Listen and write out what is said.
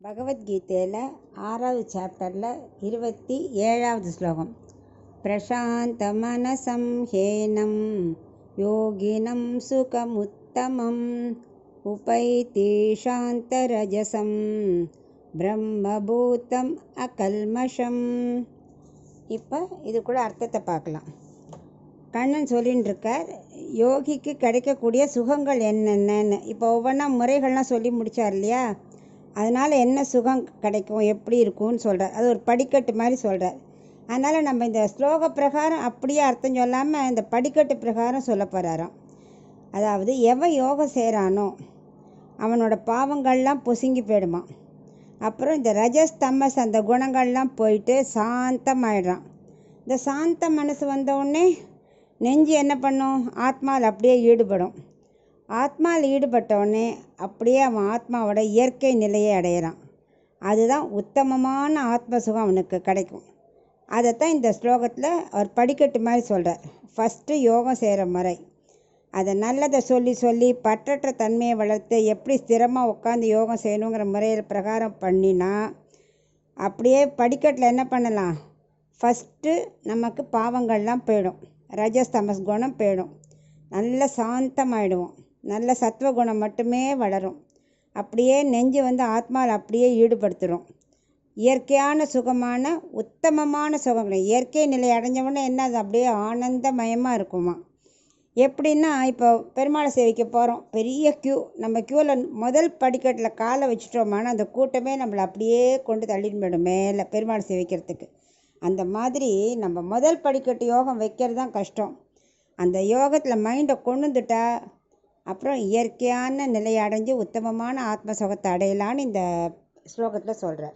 பகவத்கீதையில் 6வது சாப்டரில் 27வது ஸ்லோகம். பிரசாந்த மனசம் ஹேனம் யோகினம் சுகமுத்தமம் உபைதி சாந்தரஜசம் பிரம்மபூதம் அகல்மஷம். இப்போ இது கூட அர்த்தத்தை பார்க்கலாம். கண்ணன் சொல்லின்னு இருக்கார், யோகிக்கு கிடைக்கக்கூடிய சுகங்கள் என்னென்னு. இப்போ ஒவ்வொன்றா முறைகள்லாம் சொல்லி முடித்தார் இல்லையா? அதனால் என்ன சுகம் கிடைக்கும், எப்படி இருக்கும்னு சொல்கிறார். அது ஒரு படிக்கட்டு மாதிரி சொல்கிறார். அதனால் நம்ம இந்த ஸ்லோக பிரகாரம் அப்படியே அர்த்தம் சொல்லாமல் இந்த படிக்கட்டு பிரகாரம் சொல்ல போகிறாராம். அதாவது எவன் யோகம் செய்கிறானோ அவனோட பாவங்கள்லாம் பொசுங்கி போயிடுமா. அப்புறம் இந்த ரஜஸ் தமஸ் அந்த குணங்கள்லாம் போயிட்டு சாந்தமாயிடுறான். இந்த சாந்த மனசு வந்தவுடனே நெஞ்சு என்ன பண்ணும், ஆத்மாவில் அப்படியே ஈடுபடும். ஆத்மாவில் ஈடுபட்டவுடனே அப்படியே அவன் ஆத்மாவோட இயற்கை நிலையை அடையிறான். அதுதான் உத்தமமான ஆத்ம சுகம் அவனுக்கு கிடைக்கும். அதைத்தான் இந்த ஸ்லோகத்தில் அவர் படிக்கட்டு மாதிரி சொல்கிறார். ஃபஸ்ட்டு யோகம் செய்கிற முறை, அதை நல்லதை சொல்லி சொல்லி பற்றற்ற தன்மையை வளர்த்து எப்படி ஸ்திரமாக உட்காந்து யோகம் செய்யணுங்கிற முறையில் பிரகாரம் பண்ணினா அப்படியே படிக்கட்டில் என்ன பண்ணலாம். ஃபஸ்ட்டு நமக்கு பாவங்கள்லாம் போயிடும், ரஜஸ் தமஸ் குணம் போயிடும், நல்ல சாந்தமாயிடுவோம், நல்ல சத்வகுணம் மட்டுமே வளரும். அப்படியே நெஞ்சு ஆத்மாவில் அப்படியே ஈடுபடுத்துகிறோம். இயற்கையான சுகமான உத்தமமான சுகங்கள் இயற்கை நிலை அடைஞ்சவொடனே என்ன, அது அப்படியே ஆனந்தமயமாக இருக்குமா. எப்படின்னா, இப்போ பெருமாளை சேவிக்க போகிறோம், பெரிய க்யூ. நம்ம க்யூவில் முதல் படிக்கட்டில் காலை வச்சுட்டோமானா அந்த கூட்டமே நம்மளை அப்படியே கொண்டு தள்ளிட்டு போயிடும் மேலே பெருமாளை சேவிக்கிறதுக்கு. அந்த மாதிரி நம்ம முதல் படிக்கட்டு யோகம் வைக்கிறது தான் கஷ்டம். அந்த யோகத்தில் மைண்டை கொண்டு வந்துட்டா அப்புறம் இயற்கையான நிலையை அடைஞ்சு உத்தமமான ஆத்ம சுகத்தை அடையலான்னு இந்த ஸ்லோகத்தில் சொல்கிறார்.